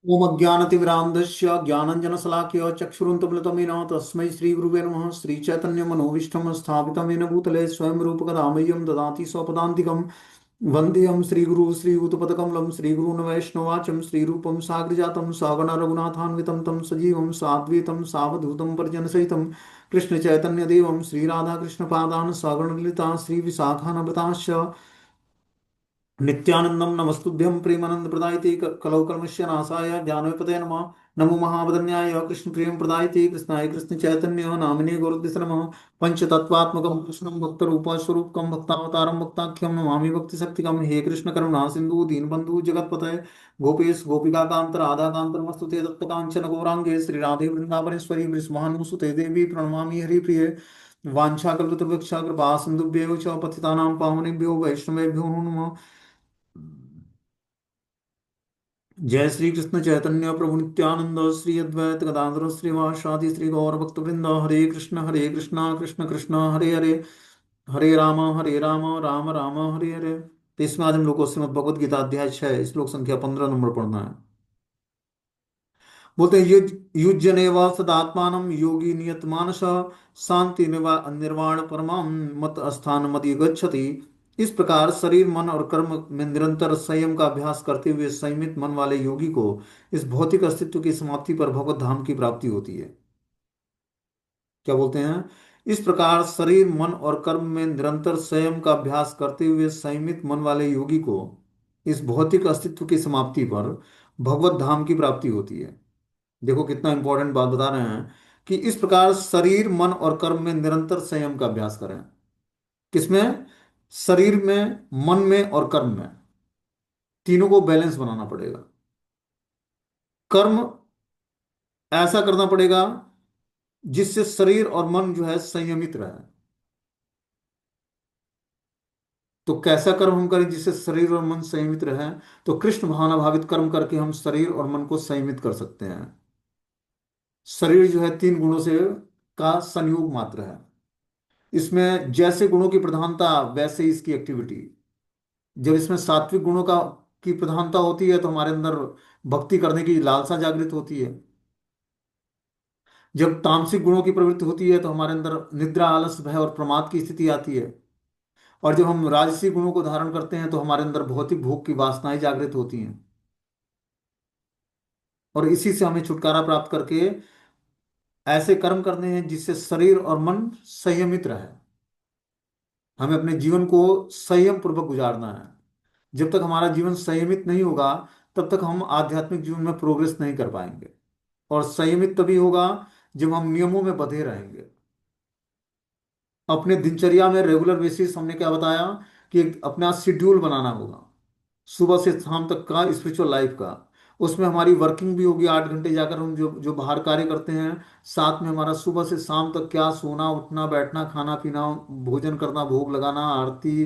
ओम अज्ञानतिमिरान्धस्य ज्ञानञ्जनशलाकया चक्षुरुन्मिलितं येन तस्मै श्रीगुरुवे नमः। श्रीचैतन्यमनोभीष्टं स्थापितं येन भूतले स्वयं रूपकदा मह्यं ददाति स्वपदान्तिकं। वन्देऽहं श्रीगुरुं श्रीयुतपदकमलं श्रीगुरून् वैष्णवाचं श्रीरूपं साग्रजातं सगण रघुनाथान्वितं तं सजीवं साद्वैतं सावधूतं परिजनसहितं कृष्णचैतन्यदेवं श्रीराधाकृष्णपादान् सगणललिता श्रीविशाखान्विताश्च नित्यानंदम नमस्तुभ्यं प्रेमानंद प्रदायते कलौ कल्मस्य नाशाय ज्ञानोपतये नमः। नमो महावदन्याय कृष्ण प्रेम प्रदायते कृष्णाय कृष्ण चैतन्य नामिने गौरद्विष नमः। पंचतत्वात्मकं कृष्णं भक्तरूप स्वरूपकं भक्तावतारं भक्ताख्यं नमामि भक्ति शक्तिकं। हे कृष्ण करुणा सिंधु दीनबंधु जगतपते गोपेश गोपिका कांत राधा कांत नमस्तुते तप्त कांचन गौरांगे श्री राधे वृंदावनेश्वरी वृषभानुसुते देवी प्रणमामि हरिप्रिये। वाञ्छाकल्पतरुभ्यश्च कृपा सिन्धुभ्येव च पतितानां पावनेभ्यो वैष्णवेभ्यो नमो नमः। जय श्री कृष्ण चैतन्य प्रभु नित्यानंद श्री अद्वैत गदाधर श्रीवासादि श्री गौर भक्त वृंद। हरे कृष्णा कृष्ण कृष्ण हरे हरे, हरे राम राम राम हरे हरे। तो इसमें आज हम लोग को श्रीमद् भगवद गीता अध्याय 6 श्लोक संख्या 15 नंबर पढ़ना है। बोलते हैं युज्यनेव सदात्मानं योगी नियत मानस शांति निर्वाण परमां मत स्थान मदि गच्छति। इस प्रकार शरीर मन और कर्म में निरंतर संयम का अभ्यास करते हुए संयमित मन वाले योगी को इस भौतिक अस्तित्व की समाप्ति पर भगवत धाम की प्राप्ति होती है। क्या बोलते हैं? इस प्रकार शरीर मन और कर्म में निरंतर संयम का अभ्यास करते हुए संयमित मन वाले योगी को इस भौतिक अस्तित्व की समाप्ति पर भगवत धाम की प्राप्ति होती है। देखो कितना इंपॉर्टेंट बात बता रहे हैं कि इस प्रकार शरीर मन और कर्म में निरंतर संयम का अभ्यास करें। किसमें? शरीर में, मन में और कर्म में, तीनों को बैलेंस बनाना पड़ेगा। कर्म ऐसा करना पड़ेगा जिससे शरीर और मन जो है संयमित रहे। तो कैसा कर्म हम करें जिससे शरीर और मन संयमित रहे? तो कृष्ण भावनाभावित कर्म करके हम शरीर और मन को संयमित कर सकते हैं। शरीर जो है तीन गुणों से का संयोग मात्र है। इसमें जैसे गुणों की प्रधानता वैसे ही इसकी एक्टिविटी। जब इसमें सात्विक गुणों का की प्रधानता होती है तो हमारे अंदर भक्ति करने की लालसा जागृत होती है। जब तामसिक गुणों की प्रवृत्ति होती है तो हमारे अंदर निद्रा आलस भय और प्रमाद की स्थिति आती है। और जब हम राजसी गुणों को धारण करते हैं तो हमारे अंदर भौतिक भोग की वासनाएं जागृत होती हैं। और इसी से हमें छुटकारा प्राप्त करके ऐसे कर्म करने हैं जिससे शरीर और मन संयमित रहे। हमें अपने जीवन को संयम पूर्वक गुजारना है। जब तक हमारा जीवन संयमित नहीं होगा तब तक हम आध्यात्मिक जीवन में प्रोग्रेस नहीं कर पाएंगे। और संयमित तभी होगा जब हम नियमों में बंधे रहेंगे। अपने दिनचर्या में रेगुलर बेसिस हमने क्या बताया कि एक अपना शेड्यूल बनाना होगा सुबह से शाम तक का स्पिरिचुअल लाइफ का। उसमें हमारी वर्किंग भी होगी 8 घंटे जाकर हम जो जो बाहर कार्य करते हैं। साथ में हमारा सुबह से शाम तक क्या सोना उठना बैठना खाना पीना भोजन करना भोग लगाना आरती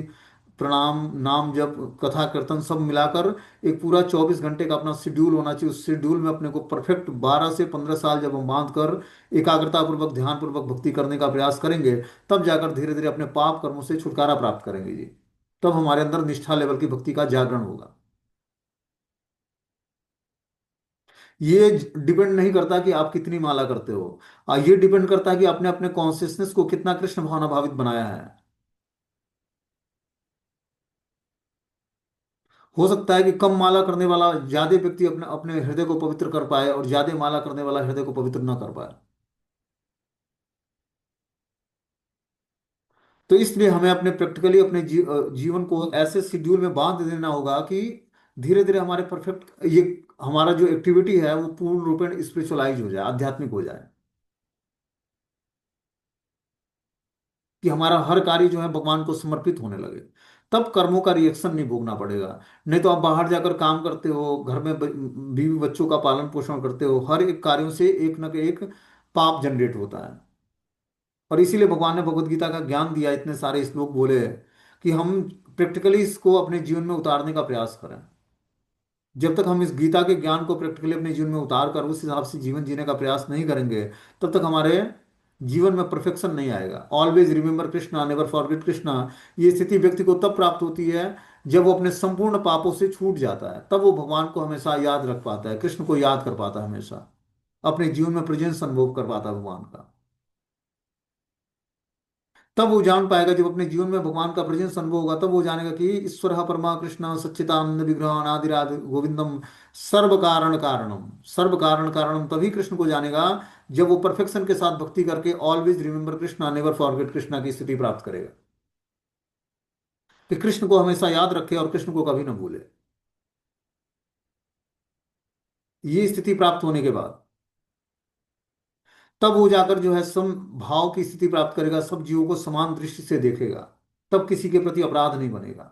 प्रणाम नाम जप कथा कीर्तन सब मिलाकर एक पूरा 24 घंटे का अपना शेड्यूल होना चाहिए। उस शेड्यूल में अपने को परफेक्ट 12 से 15 साल जब हम बांध कर एकाग्रता पूर्वक ध्यान पूर्वक भक्ति करने का प्रयास करेंगे तब जाकर धीरे धीरे अपने पाप कर्मों से छुटकारा प्राप्त करेंगे जी। तब हमारे अंदर निष्ठा लेवल की भक्ति का जागरण होगा। ये डिपेंड नहीं करता कि आप कितनी माला करते हो। ये डिपेंड करता है कि आपने अपने कॉन्शियसनेस को कितना कृष्ण भावना भावित बनाया है। हो सकता है कि कम माला करने वाला ज्यादा व्यक्ति अपने अपने हृदय को पवित्र कर पाए और ज्यादा माला करने वाला हृदय को पवित्र ना कर पाए। तो इसलिए हमें अपने प्रैक्टिकली अपने जीवन को ऐसे शेड्यूल में बांध देना होगा कि धीरे धीरे हमारे परफेक्ट ये हमारा जो एक्टिविटी है वो पूर्ण रूपेण स्पिरिचुअलाइज हो जाए आध्यात्मिक हो जाए। कि हमारा हर कार्य जो है भगवान को समर्पित होने लगे। तब कर्मों का रिएक्शन नहीं भोगना पड़ेगा। नहीं तो आप बाहर जाकर काम करते हो घर में बीवी बच्चों का पालन पोषण करते हो हर एक कार्यों से एक न एक पाप जनरेट होता है। और इसीलिए भगवान ने भगवत गीता का ज्ञान दिया इतने सारे श्लोक बोले कि हम प्रैक्टिकली इसको अपने जीवन में उतारने का प्रयास करें। जब तक हम इस गीता के ज्ञान को प्रैक्टिकली अपने जीवन में उतार कर उस हिसाब से जीवन जीने का प्रयास नहीं करेंगे तब तक हमारे जीवन में परफेक्शन नहीं आएगा। Always remember Krishna, never forget Krishna, ये स्थिति व्यक्ति को तब प्राप्त होती है जब वो अपने संपूर्ण पापों से छूट जाता है, तब वो भगवान को हमेशा याद रख पाता है, कृष्ण को याद कर पाता है हमेशा, अपने जीवन में प्रेजेंस अनुभव कर पाता है भगवान का। तब वो जान पाएगा, जब अपने जीवन में भगवान का प्रेजेंस अनुभव होगा तब वो जानेगा कि ईश्वर परमा कृष्ण सच्चिदानंद विग्रह अनादिराद गोविंदम सर्व कारण कारणम। सर्व कारण कारणम तभी कृष्ण को जानेगा जब वो परफेक्शन के साथ भक्ति करके always remember Krishna, never forget Krishna की स्थिति प्राप्त करेगा, कि कृष्ण को हमेशा याद रखे और कृष्ण को कभी ना भूले। ये स्थिति प्राप्त होने के बाद तब वो जाकर जो है सम भाव की स्थिति प्राप्त करेगा, सब जीवों को समान दृष्टि से देखेगा, तब किसी के प्रति अपराध नहीं बनेगा।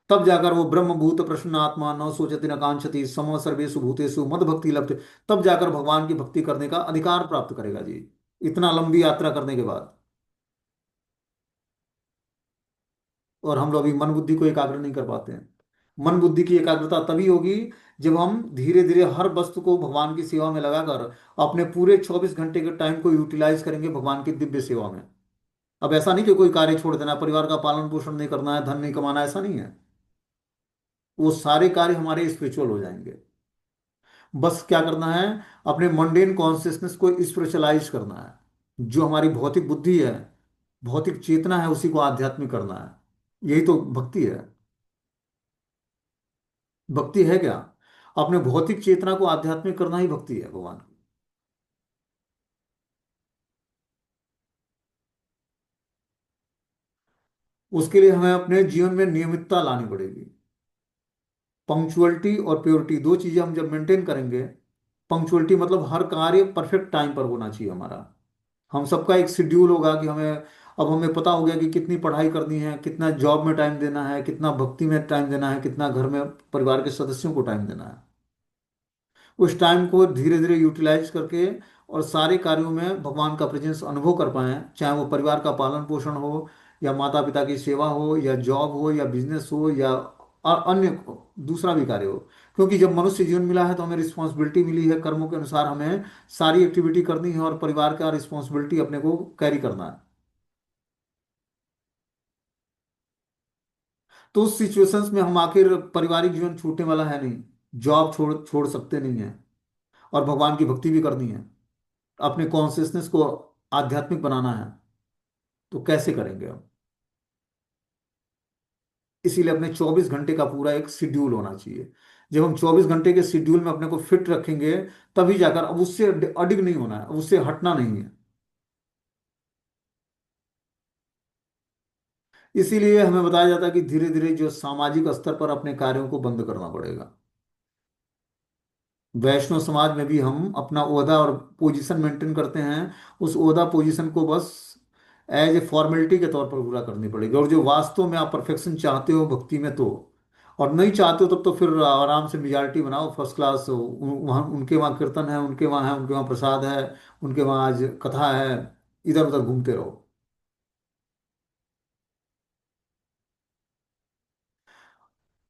तब जाकर वो ब्रह्म भूत प्रसन्न आत्मा न सोचति न कांक्षति सम सर्वेषु भूतेषु मद भक्ति लभते, तब जाकर भगवान की भक्ति करने का अधिकार प्राप्त करेगा जी, इतना लंबी यात्रा करने के बाद। और हम लोग अभी मन बुद्धि को एकाग्र नहीं कर पाते हैं। मन बुद्धि की एकाग्रता तभी होगी जब हम धीरे धीरे हर वस्तु को भगवान की सेवा में लगाकर अपने पूरे 24 घंटे के टाइम को यूटिलाइज करेंगे भगवान की दिव्य सेवा में। अब ऐसा नहीं कि कोई कार्य छोड़ देना, परिवार का पालन पोषण नहीं करना है, धन नहीं कमाना है, ऐसा नहीं है। वो सारे कार्य हमारे स्पिरिचुअल हो जाएंगे। बस क्या करना है, अपने मंडेन कॉन्शियसनेस को स्पिरिचुअलाइज करना है। जो हमारी भौतिक बुद्धि है, भौतिक चेतना है, उसी को आध्यात्मिक करना है। यही तो भक्ति है। भक्ति है क्या? अपने भौतिक चेतना को आध्यात्मिक करना ही भक्ति है भगवान की। उसके लिए हमें अपने जीवन में नियमितता लानी पड़ेगी। पंक्चुअलिटी और प्योरिटी दो चीजें हम जब मेंटेन करेंगे, पंक्चुअलिटी मतलब हर कार्य परफेक्ट टाइम पर होना चाहिए हमारा। हम सबका एक शेड्यूल होगा कि हमें, अब हमें पता हो गया कि कितनी पढ़ाई करनी है, कितना जॉब में टाइम देना है, कितना भक्ति में टाइम देना है, कितना घर में परिवार के सदस्यों को टाइम देना है। उस टाइम को धीरे धीरे यूटिलाइज करके और सारे कार्यों में भगवान का प्रेजेंस अनुभव कर पाएं, चाहे वो परिवार का पालन पोषण हो, या माता पिता की सेवा हो, या जॉब हो, या बिजनेस हो, या अन्य दूसरा भी कार्य हो। क्योंकि जब मनुष्य जीवन मिला है तो हमें रिस्पॉन्सिबिलिटी मिली है, कर्मों के अनुसार हमें सारी एक्टिविटी करनी है और परिवार का रिस्पॉन्सिबिलिटी अपने को कैरी करना है। तो उस सिचुएशंस में हम आखिर पारिवारिक जीवन छूटने वाला है नहीं, जॉब छोड़ छोड़ सकते नहीं है, और भगवान की भक्ति भी करनी है, अपने कॉन्शियसनेस को आध्यात्मिक बनाना है। तो कैसे करेंगे हम? इसीलिए अपने 24 घंटे का पूरा एक शेड्यूल होना चाहिए। जब हम 24 घंटे के शेड्यूल में अपने को फिट रखेंगे, तभी जाकर, अब उससे अडिग नहीं होना है, अब उससे हटना नहीं है। इसीलिए हमें बताया जाता है कि धीरे धीरे जो सामाजिक स्तर पर अपने कार्यों को बंद करना पड़ेगा। वैष्णव समाज में भी हम अपना ओहदा और पोजीशन मेंटेन करते हैं, उस ओहदा पोजीशन को बस एज ए फॉर्मेलिटी के तौर पर पूरा करनी पड़ेगी। और जो वास्तव में आप परफेक्शन चाहते हो भक्ति में, तो और नहीं चाहते हो तब तो फिर आराम से मेजॉरिटी बनाओ, फर्स्ट क्लास। वहाँ उनके वहाँ कीर्तन है, उनके वहाँ है, उनके वहाँ प्रसाद है, उनके वहाँ आज कथा है, इधर उधर घूमते रहो।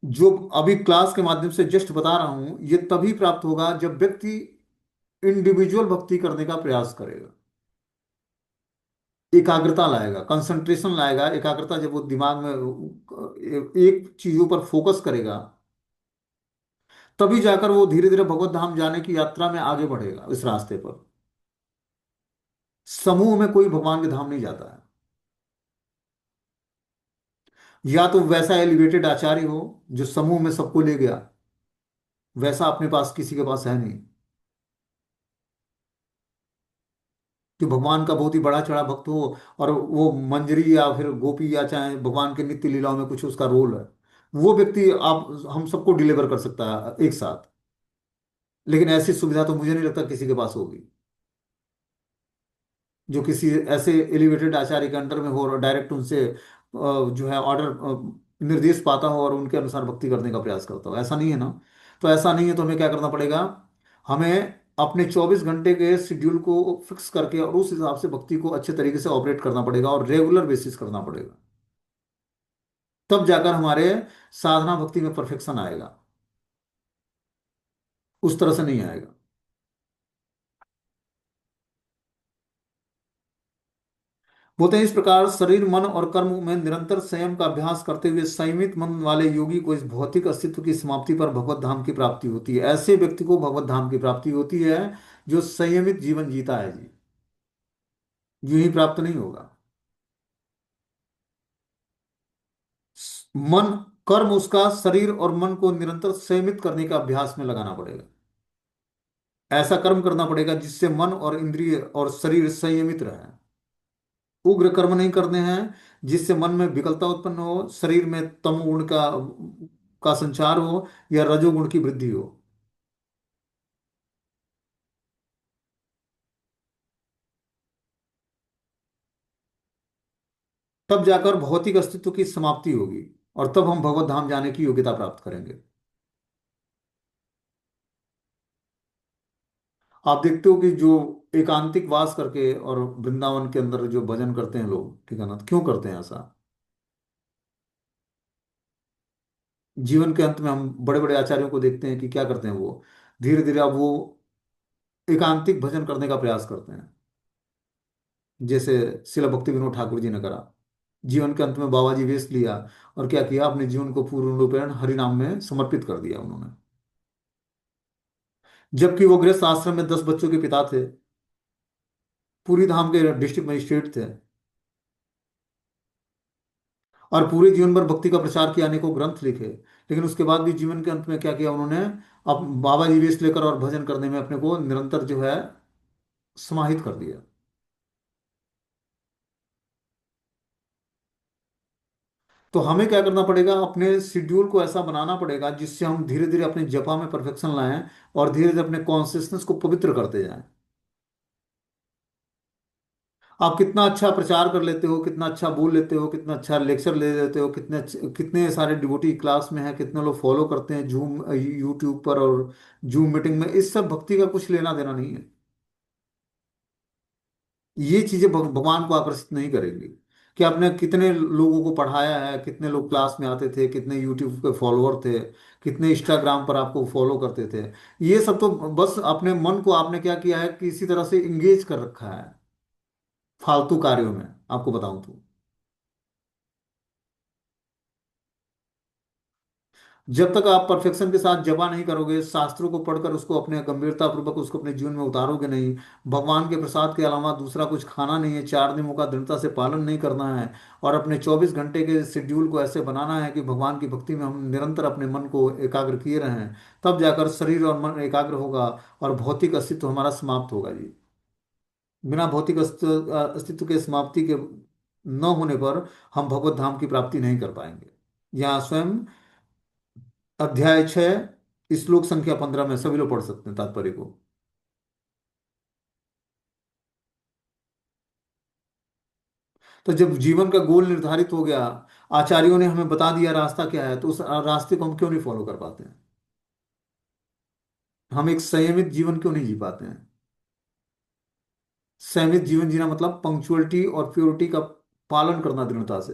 जो अभी क्लास के माध्यम से जस्ट बता रहा हूं, ये तभी प्राप्त होगा जब व्यक्ति इंडिविजुअल भक्ति करने का प्रयास करेगा, एकाग्रता लाएगा, कंसंट्रेशन लाएगा। एकाग्रता जब वो दिमाग में एक चीजों पर फोकस करेगा, तभी जाकर वो धीरे धीरे भगवत धाम जाने की यात्रा में आगे बढ़ेगा इस रास्ते पर। समूह में कोई भगवान के धाम नहीं जाता है। या तो वैसा एलिवेटेड आचार्य हो जो समूह में सबको ले गया, वैसा अपने पास किसी के पास है नहीं। कि भगवान का बहुत ही बड़ा चढ़ा भक्त हो और वो मंजरी या फिर गोपी, या चाहे भगवान के नित्य लीलाओं में कुछ उसका रोल है, वो व्यक्ति आप हम सबको डिलीवर कर सकता है एक साथ। लेकिन ऐसी सुविधा तो मुझे नहीं लगता किसी के पास होगी, जो किसी ऐसे एलिवेटेड आचार्य के अंडर में हो और डायरेक्ट उनसे जो है ऑर्डर निर्देश पाता हो और उनके अनुसार भक्ति करने का प्रयास करता हो। ऐसा नहीं है ना। तो ऐसा नहीं है तो हमें क्या करना पड़ेगा? हमें अपने 24 घंटे के शेड्यूल को फिक्स करके और उस हिसाब से भक्ति को अच्छे तरीके से ऑपरेट करना पड़ेगा और रेगुलर बेसिस करना पड़ेगा। तब जाकर हमारे साधना भक्ति में परफेक्शन आएगा। उस तरह से नहीं आएगा। बोलते हैं इस प्रकार शरीर मन और कर्म में निरंतर संयम का अभ्यास करते हुए संयमित मन वाले योगी को इस भौतिक अस्तित्व की समाप्ति पर भगवत धाम की प्राप्ति होती है। ऐसे व्यक्ति को भगवत धाम की प्राप्ति होती है जो संयमित जीवन जीता है जी। यूं ही प्राप्त नहीं होगा। मन, कर्म उसका शरीर और मन को निरंतर संयमित करने का अभ्यास में लगाना पड़ेगा। ऐसा कर्म करना पड़ेगा जिससे मन और इंद्रिय और शरीर संयमित रहे। उग्र कर्म नहीं करने हैं जिससे मन में विकलता उत्पन्न हो, शरीर में तमोगुण का संचार हो या रजोगुण की वृद्धि हो। तब जाकर भौतिक अस्तित्व की समाप्ति होगी और तब हम भगवत धाम जाने की योग्यता प्राप्त करेंगे। आप देखते हो कि जो एकांतिक वास करके और वृंदावन के अंदर जो भजन करते हैं लोग, ठीक है ना, तो क्यों करते हैं ऐसा? जीवन के अंत में हम बड़े बड़े आचार्यों को देखते हैं कि क्या करते हैं वो, धीरे धीरे अब वो एकांतिक भजन करने का प्रयास करते हैं। जैसे शिला भक्ति विनोद ठाकुर जी ने करा। जीवन के अंत में बाबा जी वेश लिया और क्या किया, अपने जीवन को पूर्ण रूपेण हरि नाम में समर्पित कर दिया उन्होंने। जबकि वो गृहस्थ आश्रम में 10 बच्चों के पिता थे, पूरी धाम के डिस्ट्रिक्ट मजिस्ट्रेट थे, और पूरे जीवन भर भक्ति का प्रचार किया, अनेकों ग्रंथ लिखे। लेकिन उसके बाद भी जीवन के अंत में क्या किया उन्होंने, अब बाबा जी वेश लेकर और भजन करने में अपने को निरंतर जो है समाहित कर दिया। तो हमें क्या करना पड़ेगा, अपने शेड्यूल को ऐसा बनाना पड़ेगा जिससे हम धीरे धीरे अपने जपा में परफेक्शन लाएं और धीरे धीरे अपने कॉन्सियसनेस को पवित्र करते जाएं। आप कितना अच्छा प्रचार कर लेते हो, कितना अच्छा बोल लेते हो, कितना अच्छा लेक्चर ले लेते हो, कितने सारे डिवोटी क्लास में हैं, कितने लोग फॉलो करते हैं जूम यूट्यूब पर और जूम मीटिंग में, इस सब भक्ति का कुछ लेना देना नहीं है। ये चीजें भगवान को आकर्षित नहीं करेंगी। कि आपने कितने लोगों को पढ़ाया है, कितने लोग क्लास में आते थे, कितने यूट्यूब के फॉलोअर थे, कितने इंस्टाग्राम पर आपको फॉलो करते थे। ये सब तो बस अपने मन को आपने क्या किया है कि इसी तरह से इंगेज कर रखा है फालतू कार्यों में, आपको बताऊं तो। जब तक आप परफेक्शन के साथ जपा नहीं करोगे, शास्त्रों को पढ़कर उसको अपने गंभीरता पूर्वक उसको अपने जीवन में उतारोगे नहीं, भगवान के प्रसाद के अलावा दूसरा कुछ खाना नहीं है, 4 नियमों का दृढ़ता से पालन नहीं करना है, और अपने 24 घंटे के शेड्यूल को ऐसे बनाना है कि भगवान की भक्ति में हम निरंतर अपने मन को एकाग्र किए रहें, तब जाकर शरीर और मन एकाग्र होगा और भौतिक अस्तित्व हमारा समाप्त होगा जी। बिना भौतिक अस्तित्व के समाप्ति के न होने पर हम भगवत धाम की प्राप्ति नहीं कर पाएंगे। यहाँ स्वयं अध्याय 6 श्लोक संख्या 15 में सभी लोग पढ़ सकते हैं तात्पर्य को। तो जब जीवन का गोल निर्धारित हो गया, आचार्यों ने हमें बता दिया रास्ता क्या है, तो उस रास्ते को हम क्यों नहीं फॉलो कर पाते हैं? हम एक संयमित जीवन क्यों नहीं जी पाते हैं? संयमित जीवन जीना मतलब पंक्चुअलिटी और प्योरिटी का पालन करना दृढ़ता से।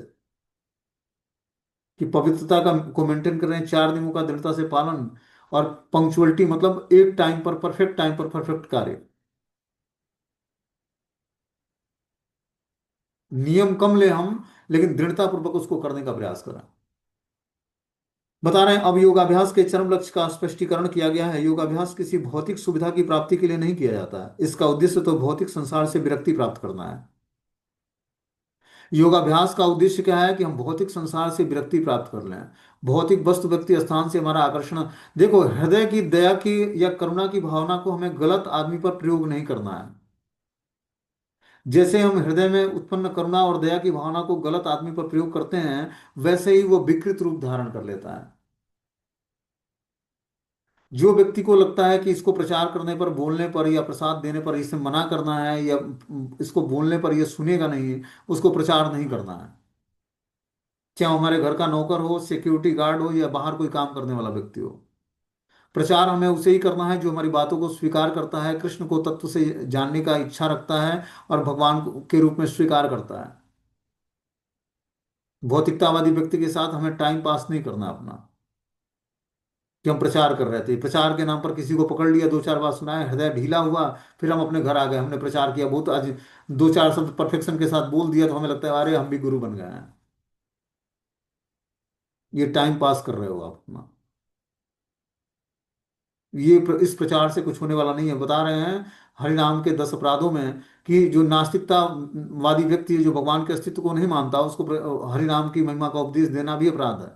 कि पवित्रता का को मेंटेन कर रहे हैं, 4 नियमों का दृढ़ता से पालन, और पंक्चुअलिटी मतलब एक टाइम पर परफेक्ट कार्य। नियम कम ले हम, लेकिन दृढ़ता पूर्वक उसको करने का प्रयास करें। बता रहे हैं अब योगाभ्यास के चरम लक्ष्य का स्पष्टीकरण किया गया है। योगाभ्यास किसी भौतिक सुविधा की प्राप्ति के लिए नहीं किया जाता है, इसका उद्देश्य तो भौतिक संसार से विरक्ति प्राप्त करना है। योगाभ्यास का उद्देश्य क्या है कि हम भौतिक संसार से विरक्ति प्राप्त कर लें, भौतिक वस्तु व्यक्ति स्थान से हमारा आकर्षण। देखो, हृदय की दया की या करुणा की भावना को हमें गलत आदमी पर प्रयोग नहीं करना है। जैसे हम हृदय में उत्पन्न करुणा और दया की भावना को गलत आदमी पर प्रयोग करते हैं, वैसे ही वो विकृत रूप धारण कर लेता है। जो व्यक्ति को लगता है कि इसको प्रचार करने पर, बोलने पर या प्रसाद देने पर इसे मना करना है, या इसको बोलने पर ये सुनेगा नहीं, उसको प्रचार नहीं करना है। चाहे वो हमारे घर का नौकर हो, सिक्योरिटी गार्ड हो, या बाहर कोई काम करने वाला व्यक्ति हो। प्रचार हमें उसे ही करना है जो हमारी बातों को स्वीकार करता है, कृष्ण को तत्व से जानने का इच्छा रखता है और भगवान के रूप में स्वीकार करता है। भौतिकतावादी व्यक्ति के साथ हमें टाइम पास नहीं करना अपना। कि हम प्रचार कर रहे थे, प्रचार के नाम पर किसी को पकड़ लिया, दो चार बात सुनाए, हृदय ढीला हुआ, फिर हम अपने घर आ गए, हमने प्रचार किया, वो तो आज दो चार शब्द परफेक्शन के साथ बोल दिया तो हमें लगता है अरे हम भी गुरु बन गए हैं। ये टाइम पास कर रहे हो आप अपना। इस प्रचार से कुछ होने वाला नहीं है, बता रहे हैं हरिनाम के 10 अपराधों में कि जो नास्तिकतावादी व्यक्ति है, जो भगवान के अस्तित्व को नहीं मानता, उसको हरिनाम की महिमा का उपदेश देना भी अपराध है।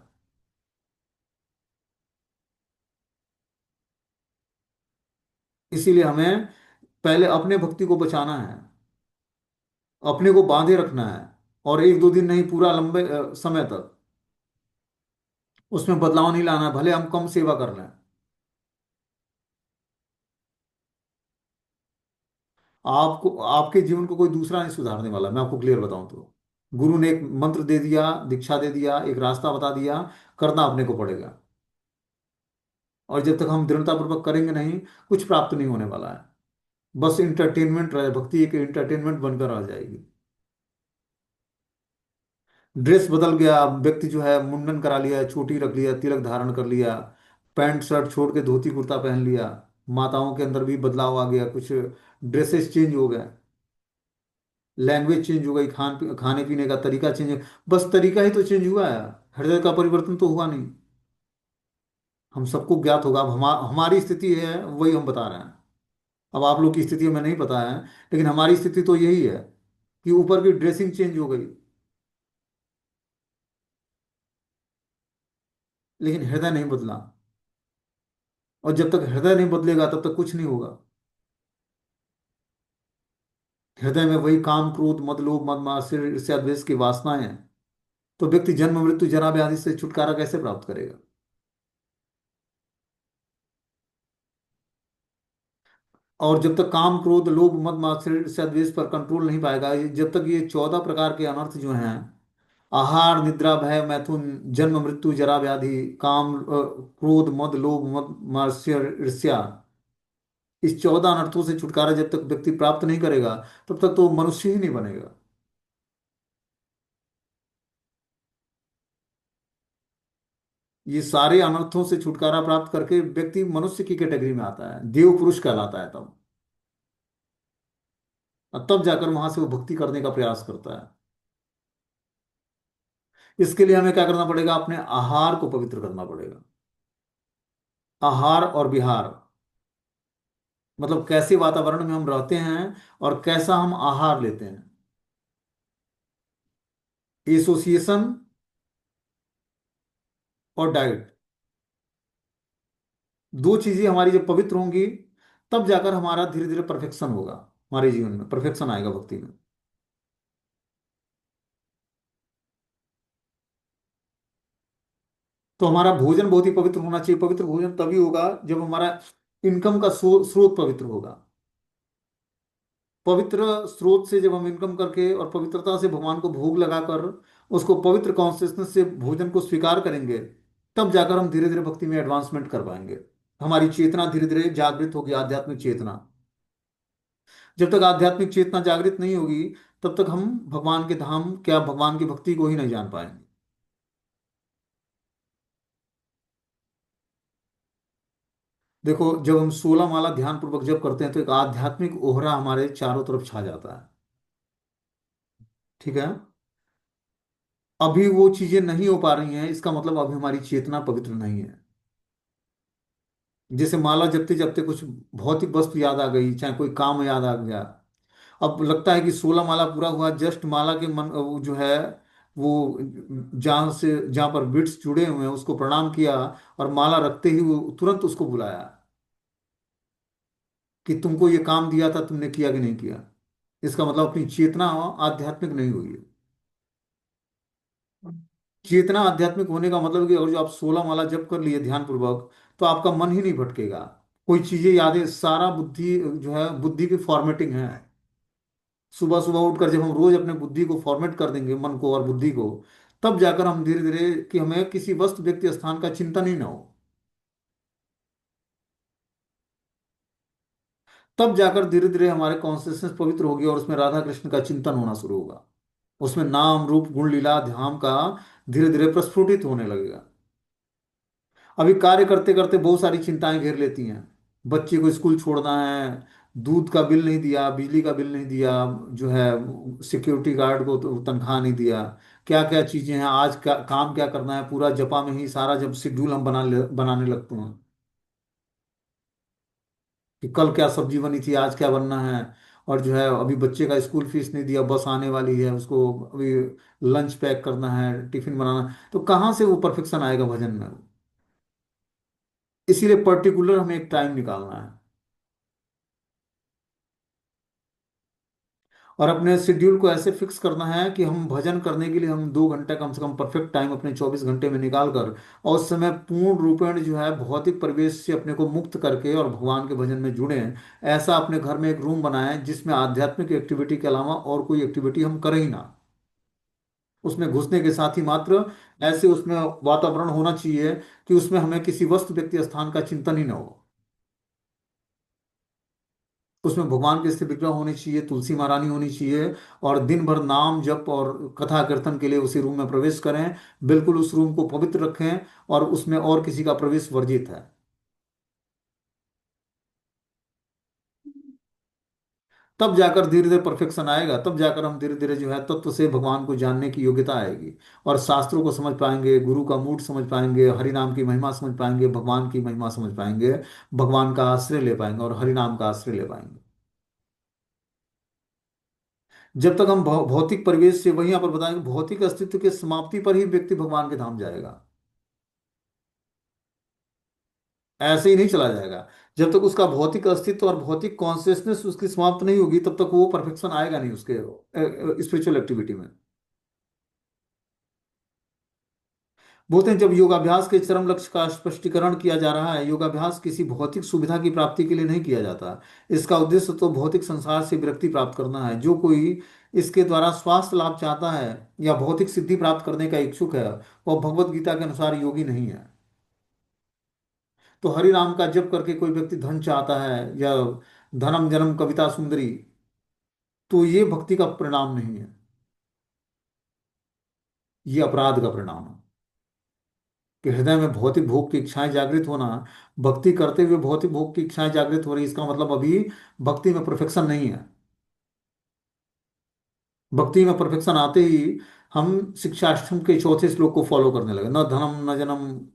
इसीलिए हमें पहले अपने भक्ति को बचाना है, अपने को बांधे रखना है, और एक दो दिन नहीं, पूरा लंबे समय तक उसमें बदलाव नहीं लाना है, भले हम कम सेवा कर लें। आपको, आपके जीवन को कोई दूसरा नहीं सुधारने वाला, मैं आपको क्लियर बताऊं तो। गुरु ने एक मंत्र दे दिया, दीक्षा दे दिया, एक रास्ता बता दिया, करना अपने को पड़ेगा। और जब तक हम दृढ़तापूर्वक करेंगे नहीं, कुछ प्राप्त नहीं होने वाला है। बस इंटरटेनमेंट रहे, भक्ति एक इंटरटेनमेंट बनकर रह जाएगी। ड्रेस बदल गया, व्यक्ति जो है मुंडन करा लिया, चोटी रख लिया, तिलक धारण कर लिया, पैंट शर्ट छोड़ के धोती कुर्ता पहन लिया, माताओं के अंदर भी बदलाव आ गया, कुछ ड्रेसेस चेंज हो गए, लैंग्वेज चेंज हो गई, खाने पीने का तरीका चेंज, बस तरीका ही तो चेंज हुआ है, हृदय का परिवर्तन तो हुआ नहीं। हम सबको ज्ञात होगा, अब हमारी स्थिति है वही हम बता रहे हैं। अब आप लोग की स्थिति हमें नहीं पता है, लेकिन हमारी स्थिति तो यही है कि ऊपर की ड्रेसिंग चेंज हो गई, लेकिन हृदय नहीं बदला। और जब तक हृदय नहीं बदलेगा तब तक कुछ नहीं होगा। हृदय में वही काम क्रोध मद लोभ मद मात्सर्य ईर्ष्या द्वेष की वासनाएं हैं, तो व्यक्ति जन्म मृत्यु जरा व्याधि से छुटकारा कैसे प्राप्त करेगा? और जब तक काम क्रोध लोभ मद मात्सर्य ईर्ष्या द्वेष पर कंट्रोल नहीं पाएगा, जब तक ये 14 प्रकार के अनर्थ जो हैं, आहार निद्रा भय मैथुन जन्म मृत्यु जरा व्याधि काम क्रोध मद लोभ मद मात्सर्य ईर्ष्या, इस 14 अनर्थों से छुटकारा जब तक व्यक्ति प्राप्त नहीं करेगा, तब तक तो मनुष्य ही नहीं बनेगा। ये सारे अनर्थों से छुटकारा प्राप्त करके व्यक्ति मनुष्य की कैटेगरी में आता है, देव पुरुष कहलाता है तब। और तब जाकर वहां से वो भक्ति करने का प्रयास करता है। इसके लिए हमें क्या करना पड़ेगा? अपने आहार को पवित्र करना पड़ेगा। आहार और विहार मतलब कैसे वातावरण में हम रहते हैं और कैसा हम आहार लेते हैं। एसोसिएशन और डाइट, दो चीजें हमारी जब पवित्र होंगी, तब जाकर हमारा धीरे धीरे परफेक्शन होगा, हमारे जीवन में परफेक्शन आएगा भक्ति में। तो हमारा भोजन बहुत ही पवित्र होना चाहिए। पवित्र भोजन तभी होगा जब हमारा इनकम का स्रोत पवित्र होगा। पवित्र स्रोत से जब हम इनकम करके और पवित्रता से भगवान को भोग लगाकर उसको पवित्र कॉन्शियसनेस से भोजन को स्वीकार करेंगे, तब जाकर हम धीरे धीरे भक्ति में एडवांसमेंट कर पाएंगे। हमारी चेतना धीरे धीरे जागृत होगी, आध्यात्मिक चेतना। जब तक आध्यात्मिक चेतना जागृत नहीं होगी, तब तक हम भगवान के धाम क्या, भगवान की भक्ति को ही नहीं जान पाएंगे। देखो, जब हम 16 माला ध्यान पूर्वक जप करते हैं तो एक आध्यात्मिक ओहरा हमारे चारों तरफ छा जाता है। ठीक है। अभी वो चीजें नहीं हो पा रही हैं, इसका मतलब अभी हमारी चेतना पवित्र नहीं है। जैसे माला जपते जपते कुछ भौतिक वस्तु याद आ गई, चाहे कोई काम याद आ गया, अब लगता है कि 16 माला पूरा हुआ, जस्ट माला के मन वो जो है, वो जहाँ पर बिट्स जुड़े हुए हैं उसको प्रणाम किया, और माला रखते ही वो तुरंत उसको बुलाया कि तुमको ये काम दिया था, तुमने किया कि नहीं किया। इसका मतलब अपनी चेतना आध्यात्मिक नहीं हुई है। चेतना आध्यात्मिक होने का मतलब कि अगर जो आप 16 माला जप कर लिए ध्यान पूर्वक, तो आपका मन ही नहीं भटकेगा। कोई चीजें यादें, सारा बुद्धि जो है, बुद्धि की फॉर्मेटिंग है। सुबह सुबह उठकर जब हम रोज अपने बुद्धि को फॉर्मेट कर देंगे, मन को और बुद्धि को, तब जाकर हम धीरे धीरे कि हमें किसी वस्तु व्यक्ति स्थान का चिंतन ही ना हो, तब जाकर धीरे धीरे हमारे कॉन्शियसनेस पवित्र होगी और उसमें राधा कृष्ण का चिंतन होना शुरू होगा। उसमें नाम रूप गुण लीला ध्यान का धीरे धीरे प्रस्फुटित होने लगेगा। अभी कार्य करते करते बहुत सारी चिंताएं घेर लेती हैं। बच्चे को स्कूल छोड़ना है, दूध का बिल नहीं दिया, बिजली का बिल नहीं दिया, जो है सिक्योरिटी गार्ड को तो तनख्वाह नहीं दिया, क्या क्या चीजें हैं, आज का काम क्या करना है, पूरा जपा में ही सारा जब शेड्यूल हम बनाने लगते हैं कि कल क्या सब्जी बनी थी, आज क्या बनना है। और जो है अभी बच्चे का स्कूल फीस नहीं दिया, बस आने वाली है, उसको अभी लंच पैक करना है, टिफिन बनाना है। तो कहाँ से वो परफेक्शन आएगा भजन में। इसीलिए पर्टिकुलर हमें एक टाइम निकालना है और अपने शेड्यूल को ऐसे फिक्स करना है कि हम भजन करने के लिए हम 2 घंटे कम से कम परफेक्ट टाइम अपने 24 घंटे में निकाल कर, और उस समय पूर्ण रूपेण जो है भौतिक परिवेश से अपने को मुक्त करके और भगवान के भजन में जुड़े। ऐसा अपने घर में एक रूम बनाएं जिसमें आध्यात्मिक एक्टिविटी के अलावा और कोई एक्टिविटी हम करें ही ना। उसमें घुसने के साथ ही मात्र ऐसे उसमें वातावरण होना चाहिए कि उसमें हमें किसी वस्तु व्यक्ति स्थान का चिंतन ही ना हो। उसमें भगवान के स्थिर विग्रह होने चाहिए, तुलसी महारानी होनी चाहिए, और दिन भर नाम जप और कथा कीर्तन के लिए उसी रूम में प्रवेश करें। बिल्कुल उस रूम को पवित्र रखें और उसमें और किसी का प्रवेश वर्जित है। तब जाकर धीरे धीरे परफेक्शन आएगा, तब जाकर हम धीरे धीरे जो है तत्व से भगवान को जानने की योग्यता आएगी, और शास्त्रों को समझ पाएंगे, गुरु का मूड समझ पाएंगे, हरि नाम की महिमा समझ पाएंगे, भगवान की महिमा समझ पाएंगे, भगवान का आश्रय ले पाएंगे और हरि नाम का आश्रय ले पाएंगे। जब तक हम भौतिक परिवेश से, वहीं यहाँ पर बताएंगे, भौतिक अस्तित्व के समाप्ति पर ही व्यक्ति भगवान के धाम जाएगा। ऐसे ही नहीं चला जाएगा। जब तक उसका भौतिक अस्तित्व और भौतिक कॉन्शियसनेस उसकी समाप्त नहीं होगी तब तक वो परफेक्शन आएगा नहीं उसके स्पिरिचुअल एक्टिविटी में। बोलते हैं जब योगाभ्यास के चरम लक्ष्य का स्पष्टीकरण किया जा रहा है, योगाभ्यास किसी भौतिक सुविधा की प्राप्ति के लिए नहीं किया जाता। इसका उद्देश्य तो भौतिक संसार से विरक्ति प्राप्त करना है। जो कोई इसके द्वारा स्वास्थ्य लाभ चाहता है या भौतिक सिद्धि प्राप्त करने का इच्छुक है, वह भगवत गीता के अनुसार योगी नहीं है। तो हरि नाम का जप करके कोई व्यक्ति धन चाहता है या धनम जन्म कविता सुंदरी, तो ये भक्ति का परिणाम नहीं है, ये अपराध का परिणाम है। कि हृदय में भौतिक भोग की इच्छाएं जागृत होना, भक्ति करते हुए भौतिक भोग की इच्छाएं जागृत हो रही, इसका मतलब अभी भक्ति में परफेक्शन नहीं है। भक्ति में परफेक्शन आते ही हम शिक्षाष्टम के चौथे श्लोक को फॉलो करने लगे, न धनम न जन्म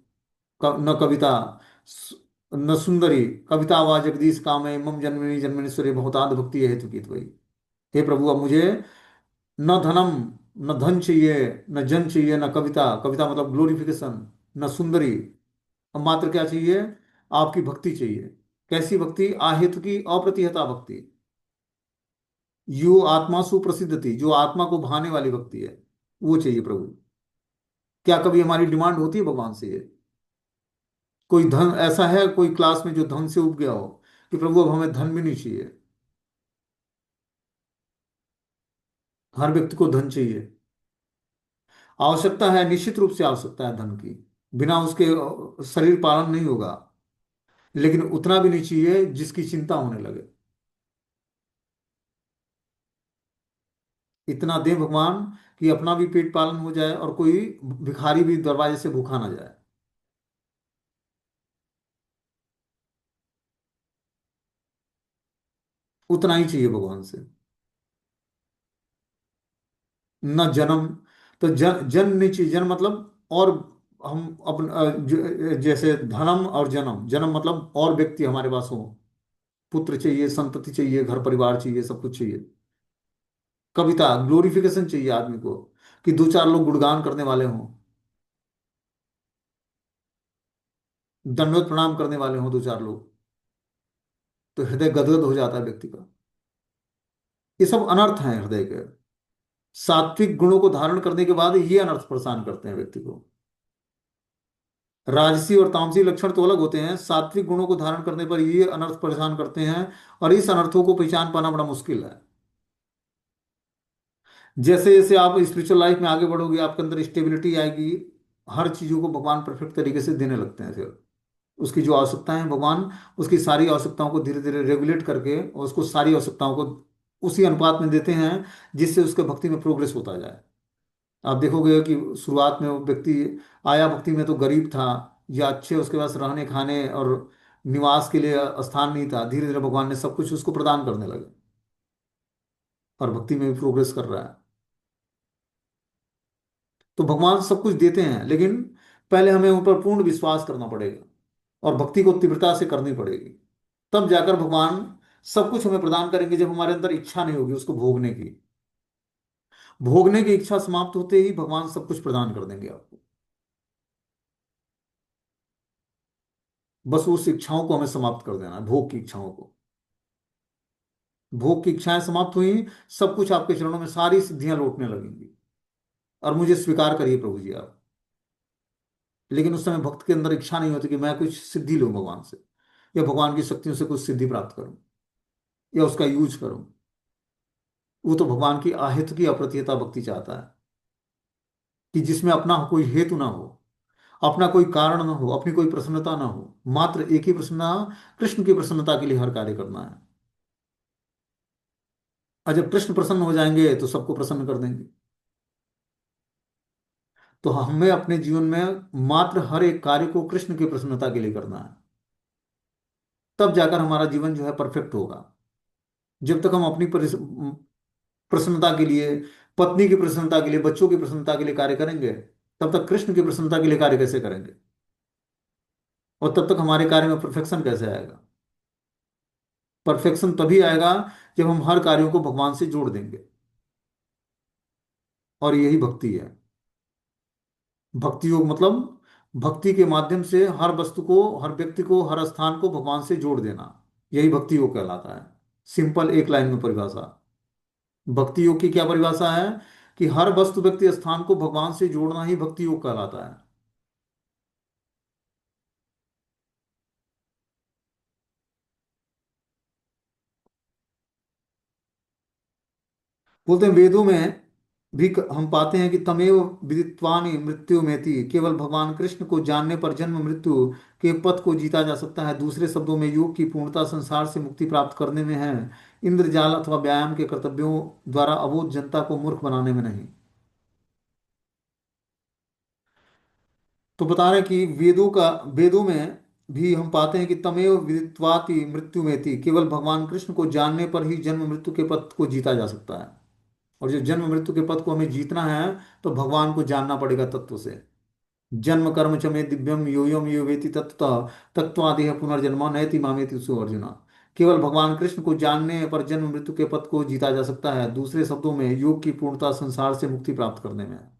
न कविता स- न सुंदरी कविता वा जगदीश कामे मम जन्मनि जन्मनीश्वरी बहुताद भक्ति हेतु की वही। हे प्रभु, अब मुझे न धनम, न धन चाहिए, न जन चाहिए, न कविता, कविता मतलब ग्लोरिफिकेशन, न सुंदरी। अब मात्र क्या चाहिए? आपकी भक्ति चाहिए। कैसी भक्ति? आहित की अप्रतिहता भक्ति। यो आत्मा सुप्रसिद्ध थी, जो आत्मा को भाने वाली भक्ति है, वो चाहिए प्रभु। क्या कभी हमारी डिमांड होती है भगवान से ये? कोई धन ऐसा है कोई क्लास में जो धन से उब गया हो कि प्रभु अब हमें धन भी नहीं चाहिए? हर व्यक्ति को धन चाहिए। आवश्यकता है, निश्चित रूप से आवश्यकता है धन की। बिना उसके शरीर पालन नहीं होगा। लेकिन उतना भी नहीं चाहिए जिसकी चिंता होने लगे। इतना दे भगवान कि अपना भी पेट पालन हो जाए और कोई भिखारी भी दरवाजे से भूखा ना जाए। उतना ही चाहिए भगवान से। न जन्म, तो जन नहीं चाहिए। जन्म मतलब और हम अपन जैसे धनम और जन्म, जन्म मतलब और व्यक्ति हमारे पास हो, पुत्र चाहिए, संतति चाहिए, घर परिवार चाहिए, सब कुछ चाहिए। कविता ग्लोरिफिकेशन चाहिए आदमी को, कि दो चार लोग गुणगान करने वाले हों, दंडवत प्रणाम करने वाले हों दो चार लोग, तो हृदय गदगद हो जाता है व्यक्ति का। ये सब अनर्थ हैं हृदय के। सात्विक गुणों को धारण करने के बाद ये अनर्थ परेशान करते हैं व्यक्ति को। राजसी और तामसी लक्षण तो अलग होते हैं, सात्विक गुणों को धारण करने पर ये अनर्थ परेशान करते हैं, और इस अनर्थों को पहचान पाना बड़ा मुश्किल है। जैसे जैसे आप स्पिरिचुअल लाइफ में आगे बढ़ोगे, आपके अंदर स्टेबिलिटी आएगी, हर चीजों को भगवान परफेक्ट तरीके से देने लगते हैं फिर। उसकी जो आवश्यकताएं हैं, भगवान उसकी सारी आवश्यकताओं को धीरे धीरे रेगुलेट करके और उसको सारी आवश्यकताओं को उसी अनुपात में देते हैं जिससे उसके भक्ति में प्रोग्रेस होता जाए। आप देखोगे कि शुरुआत में वो व्यक्ति आया भक्ति में तो गरीब था, या अच्छे उसके पास रहने खाने और निवास के लिए स्थान नहीं था, धीरे धीरे भगवान ने सब कुछ उसको प्रदान करने लगे, और भक्ति में भी प्रोग्रेस कर रहा है। तो भगवान सब कुछ देते हैं, लेकिन पहले हमें उन पर पूर्ण विश्वास करना पड़ेगा और भक्ति को तीव्रता से करनी पड़ेगी। तब जाकर भगवान सब कुछ हमें प्रदान करेंगे, जब हमारे अंदर इच्छा नहीं होगी उसको भोगने की। भोगने की इच्छा समाप्त होते ही भगवान सब कुछ प्रदान कर देंगे आपको। बस उस इच्छाओं को हमें समाप्त कर देना है, भोग की इच्छाओं को। भोग की इच्छाएं समाप्त हुई, सब कुछ आपके चरणों में, सारी सिद्धियां लौटने लगेंगी। और मुझे स्वीकार करिए प्रभु जी आप। लेकिन उस समय भक्त के अंदर इच्छा नहीं होती कि मैं कुछ सिद्धि लूं भगवान से, या भगवान की शक्तियों से कुछ सिद्धि प्राप्त करूं, या उसका यूज करूं। वो तो भगवान की आहेत की अप्रतिहता भक्ति चाहता है, कि जिसमें अपना कोई हेतु ना हो, अपना कोई कारण ना हो, अपनी कोई प्रसन्नता ना हो, मात्र एक ही प्रसन्नता, कृष्ण की प्रसन्नता के लिए हर कार्य करना है। और जब कृष्ण प्रसन्न हो जाएंगे तो सबको प्रसन्न कर देंगे। तो हमें अपने जीवन में मात्र हर एक कार्य को कृष्ण की प्रसन्नता के लिए करना है। तब जाकर हमारा जीवन जो है परफेक्ट होगा। जब तक हम अपनी प्रसन्नता के लिए, पत्नी की प्रसन्नता के लिए, बच्चों की प्रसन्नता के लिए कार्य करेंगे, तब तक कृष्ण की प्रसन्नता के लिए कार्य कैसे करेंगे? और तब तक हमारे कार्य में परफेक्शन कैसे आएगा? परफेक्शन तभी आएगा जब हम हर कार्यों को भगवान से जोड़ देंगे। और यही भक्ति है। भक्ति योग मतलब भक्ति के माध्यम से हर वस्तु को, हर व्यक्ति को, हर स्थान को भगवान से जोड़ देना। यही भक्ति योग कहलाता है। सिंपल एक लाइन में परिभाषा। भक्ति योग की क्या परिभाषा है? कि हर वस्तु व्यक्ति स्थान को भगवान से जोड़ना ही भक्ति योग कहलाता है। बोलते हैं वेदों में भी हम पाते हैं कि तमेव विदित्वानि मृत्यु मेति, केवल भगवान कृष्ण को जानने पर जन्म मृत्यु के पथ को जीता जा सकता है। दूसरे शब्दों में योग की पूर्णता संसार से मुक्ति प्राप्त करने में है, इंद्रजाल अथवा व्यायाम के कर्तव्यों द्वारा अबोध जनता को मूर्ख बनाने में नहीं। तो बता रहे हैं कि वेदों में भी हम पाते हैं कि तमेव विदित्वाति मृत्यु मेति, केवल भगवान कृष्ण को जानने पर ही जन्म मृत्यु के पथ को जीता जा सकता है। और जो जन्म मृत्यु के पथ को हमें जीतना है, तो भगवान को जानना पड़ेगा तत्व से। जन्म कर्म च मे दिव्यम योयम यो वेति तत्वतः तत्वादेह पुनर्जन्म नयति मामेति सु अर्जुना। केवल भगवान कृष्ण को जानने पर जन्म मृत्यु के पथ को जीता जा सकता है। दूसरे शब्दों में योग की पूर्णता संसार से मुक्ति प्राप्त करने में है।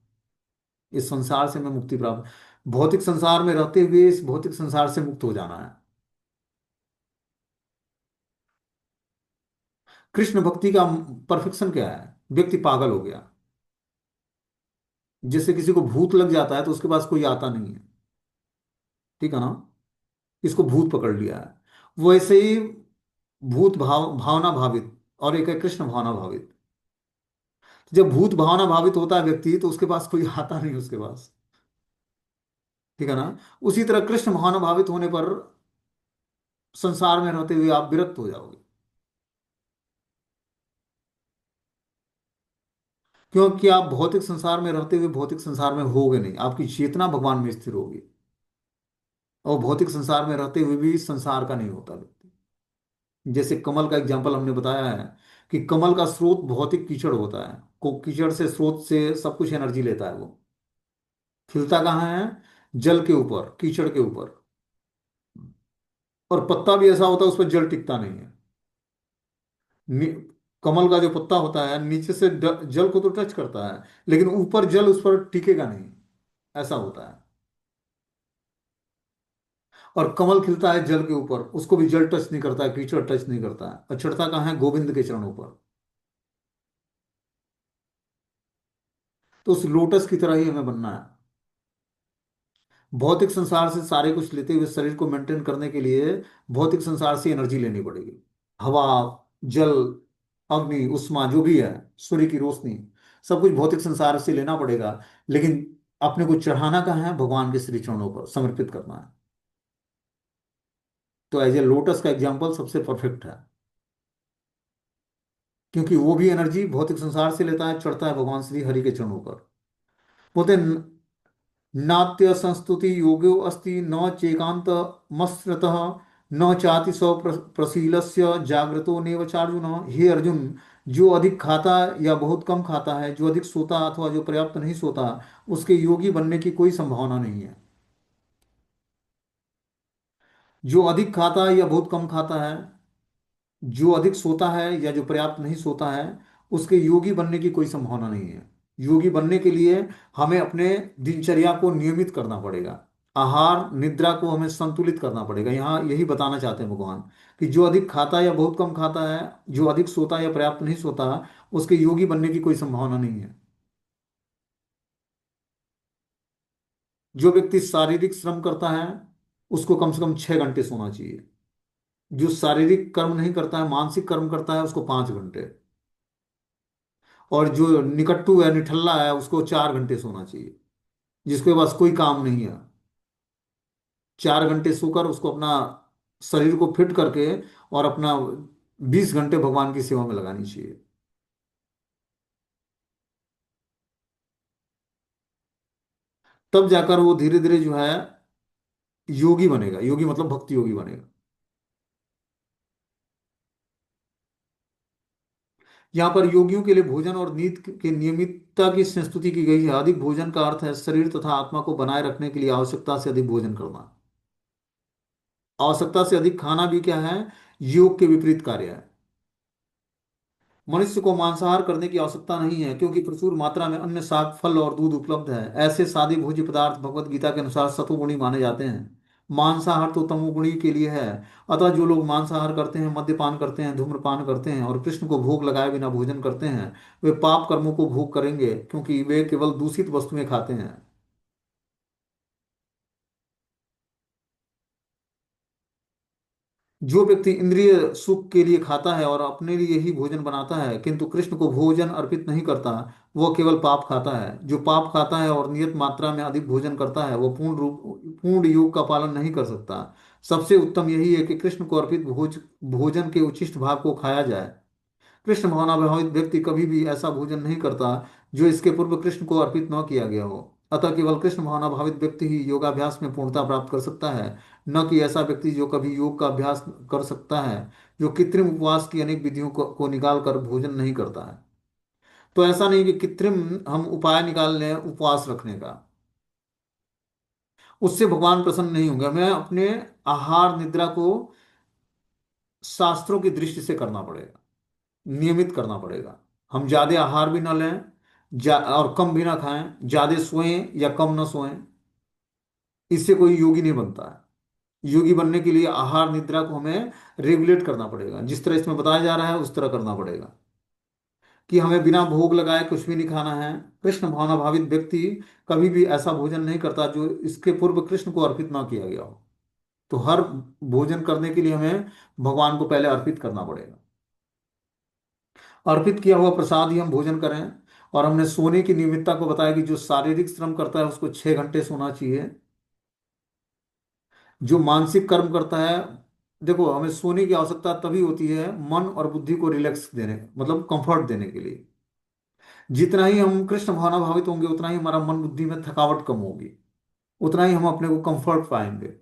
इस संसार से हमें मुक्ति प्राप्त, भौतिक संसार में रहते हुए इस भौतिक संसार से मुक्त हो जाना है। कृष्ण भक्ति का परफेक्शन क्या है? व्यक्ति पागल हो गया। जैसे किसी को भूत लग जाता है तो उसके पास कोई आता नहीं है, ठीक है ना? इसको भूत पकड़ लिया है। वैसे ही भूत भावना भावित, और एक है कृष्ण भावना भावित। जब भूत भावना भावित होता है व्यक्ति, तो उसके पास कोई आता नहीं उसके पास, ठीक है ना? उसी तरह कृष्ण भावना भावित होने पर संसार में रहते हुए आप विरक्त हो जाओगे। क्योंकि आप भौतिक संसार में रहते हुए भौतिक संसार में होगे नहीं, आपकी चेतना भगवान में स्थिर होगी। और भौतिक संसार में रहते हुए भी संसार का नहीं होता व्यक्ति। जैसे कमल का एग्जाम्पल हमने बताया है, कि कमल का स्रोत भौतिक कीचड़ होता है, को कीचड़ से, स्रोत से सब कुछ एनर्जी लेता है वो। खिलता कहाँ है? जल के ऊपर, कीचड़ के ऊपर। और पत्ता भी ऐसा होता है, उस पर जल टिकता नहीं है। नी- कमल का जो पत्ता होता है नीचे से जल को तो टच करता है, लेकिन ऊपर जल उस पर टिकेगा नहीं, ऐसा होता है। और कमल खिलता है जल के ऊपर, उसको भी जल टच नहीं करता है, कीचड़ टच नहीं करता है, और चढ़ता कहाँ है? गोविंद के चरणों पर। तो उस लोटस की तरह ही हमें बनना है। भौतिक संसार से सारे कुछ लेते हुए शरीर को मेंटेन करने के लिए भौतिक संसार से एनर्जी लेनी पड़ेगी। हवा, जल, अग्नि, उष्मा जो भी है, सूर्य की रोशनी, सब कुछ भौतिक संसार से लेना पड़ेगा। लेकिन अपने को चढ़ाना कहाँ है? भगवान के श्री चरणों पर समर्पित करना है। तो एज ए लोटस का एग्जाम्पल सबसे परफेक्ट है, क्योंकि वो भी एनर्जी भौतिक संसार से लेता है, चढ़ता है भगवान श्री हरि के चरणों पर। बोलते हैं नाट्य संस्तुति योगो अस्ति न चेकांत मस्रतः न चाति सौ प्रशीलस्य जागृतो नेव चार्जुन। हे अर्जुन, जो अधिक खाता या बहुत कम खाता है, जो अधिक सोता अथवा जो पर्याप्त नहीं सोता, उसके योगी बनने की कोई संभावना नहीं है। जो अधिक खाता है या बहुत कम खाता है, जो अधिक सोता है या जो पर्याप्त नहीं सोता है, उसके योगी बनने की कोई संभावना नहीं है। योगी बनने के लिए हमें अपने दिनचर्या को नियमित करना पड़ेगा। आहार निद्रा को हमें संतुलित करना पड़ेगा। यहाँ यही बताना चाहते हैं भगवान, कि जो अधिक खाता है या बहुत कम खाता है, जो अधिक सोता है या पर्याप्त नहीं सोता, उसके योगी बनने की कोई संभावना नहीं है। जो व्यक्ति शारीरिक श्रम करता है, उसको कम से कम 6 घंटे सोना चाहिए। जो शारीरिक कर्म नहीं करता है, मानसिक कर्म करता है, उसको 5 घंटे। और जो निकट्टू है, निठल्ला है, उसको 4 घंटे सोना चाहिए, जिसके पास कोई काम नहीं है। 4 घंटे सोकर उसको अपना शरीर को फिट करके और अपना 20 घंटे भगवान की सेवा में लगानी चाहिए। तब जाकर वो धीरे धीरे जो है योगी बनेगा। योगी मतलब भक्ति योगी बनेगा। यहाँ पर योगियों के लिए भोजन और नींद के नियमितता की संस्तुति की गई है। अधिक भोजन का अर्थ है शरीर तथा आत्मा को बनाए रखने के लिए आवश्यकता से अधिक भोजन करना। आवश्यकता से अधिक खाना भी क्या है? योग के विपरीत कार्य है। मनुष्य को मांसाहार करने की आवश्यकता नहीं है, क्योंकि प्रचुर मात्रा में अन्य शाक फल और दूध उपलब्ध है। ऐसे सादे भोज्य पदार्थ भगवत गीता के अनुसार सतोगुणी माने जाते हैं। मांसाहार तो तमोगुणी के लिए है। अतः जो लोग मांसाहार करते हैं, मद्यपान करते हैं, धूम्रपान करते हैं और कृष्ण को भोग लगाए बिना भोजन करते हैं, वे पाप कर्मों को भोग करेंगे, क्योंकि वे केवल दूषित वस्तुएं खाते हैं। जो व्यक्ति इंद्रिय सुख के लिए खाता है और अपने लिए ही भोजन बनाता है, किंतु कृष्ण को भोजन अर्पित नहीं करता, वह केवल पाप खाता है। जो पाप खाता है और नियत मात्रा में अधिक भोजन करता है, वह पूर्ण योग का पालन नहीं कर सकता। सबसे उत्तम यही है कि कृष्ण को अर्पित भोजन के उच्छिष्ट भाग को खाया जाए। कृष्ण भावनाभावित व्यक्ति कभी भी ऐसा भोजन नहीं करता जो इसके पूर्व कृष्ण को अर्पित न किया गया हो। अतः केवल कृष्ण भावनाभावित व्यक्ति ही योगाभ्यास में पूर्णता प्राप्त कर सकता है, न कि ऐसा व्यक्ति जो कभी योग का अभ्यास कर सकता है, जो कृत्रिम उपवास की अनेक विधियों को निकाल कर भोजन नहीं करता है। तो ऐसा नहीं कि कृत्रिम हम उपाय निकाल लें उपवास रखने का, उससे भगवान प्रसन्न नहीं होंगे। हमें अपने आहार निद्रा को शास्त्रों की दृष्टि से करना पड़ेगा, नियमित करना पड़ेगा। हम ज्यादा आहार भी ना लें, और कम भी ना खाएं। ज्यादा सोएं या कम ना सोएं, इससे कोई योगी नहीं बनता है। योगी बनने के लिए आहार निद्रा को हमें रेगुलेट करना पड़ेगा। जिस तरह इसमें बताया जा रहा है उस तरह करना पड़ेगा, कि हमें बिना भोग लगाए कुछ भी नहीं खाना है। कृष्ण भावना भावित व्यक्ति कभी भी ऐसा भोजन नहीं करता जो इसके पूर्व कृष्ण को अर्पित ना किया गया हो। तो हर भोजन करने के लिए हमें भगवान को पहले अर्पित करना पड़ेगा। अर्पित किया हुआ प्रसाद ही हम भोजन करें। और हमने सोने की नियमितता को बताया कि जो शारीरिक श्रम करता है उसको 6 घंटे सोना चाहिए। जो मानसिक कर्म करता है, देखो हमें सोने की आवश्यकता तभी होती है मन और बुद्धि को रिलैक्स देने, मतलब कंफर्ट देने के लिए। जितना ही हम कृष्ण भावना भावित होंगे, उतना ही हमारा मन बुद्धि में थकावट कम होगी, उतना ही हम अपने को कंफर्ट पाएंगे।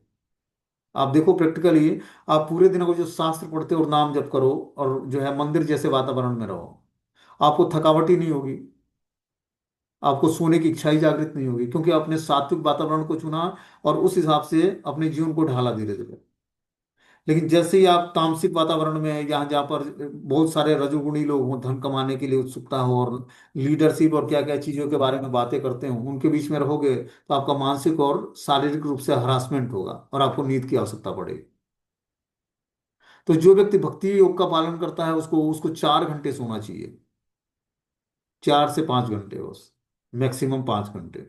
आप देखो प्रैक्टिकली, आप पूरे दिन को जो शास्त्र पढ़ते हो और नाम जप करो और जो है मंदिर जैसे वातावरण में रहो, आपको थकावट ही नहीं होगी। आपको सोने की इच्छा ही जागृत नहीं होगी, क्योंकि आपने सात्विक वातावरण को चुना और उस हिसाब से अपने जीवन को ढाला धीरे धीरे। लेकिन जैसे ही आप तामसिक वातावरण में, यहाँ जहाँ पर बहुत सारे रजोगुणी लोग हों, धन कमाने के लिए उत्सुकता हो और लीडरशिप और क्या क्या चीजों के बारे में बातें करते हो, उनके बीच में रहोगे, तो आपका मानसिक और शारीरिक रूप से हरासमेंट होगा और आपको नींद की आवश्यकता पड़ेगी। तो जो व्यक्ति भक्ति योग का पालन करता है, उसको उसको 4 घंटे सोना चाहिए। 4 से 5 घंटे बस, मैक्सिमम 5 घंटे।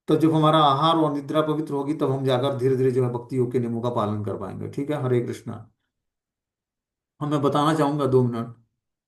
तो जब हमारा आहार और निद्रा पवित्र होगी, तब हम जाकर धीरे धीरे जो है भक्ति योग के नियमों का पालन कर पाएंगे। ठीक है, हरे कृष्णा। हम मैं बताना चाहूंगा 2 मिनट।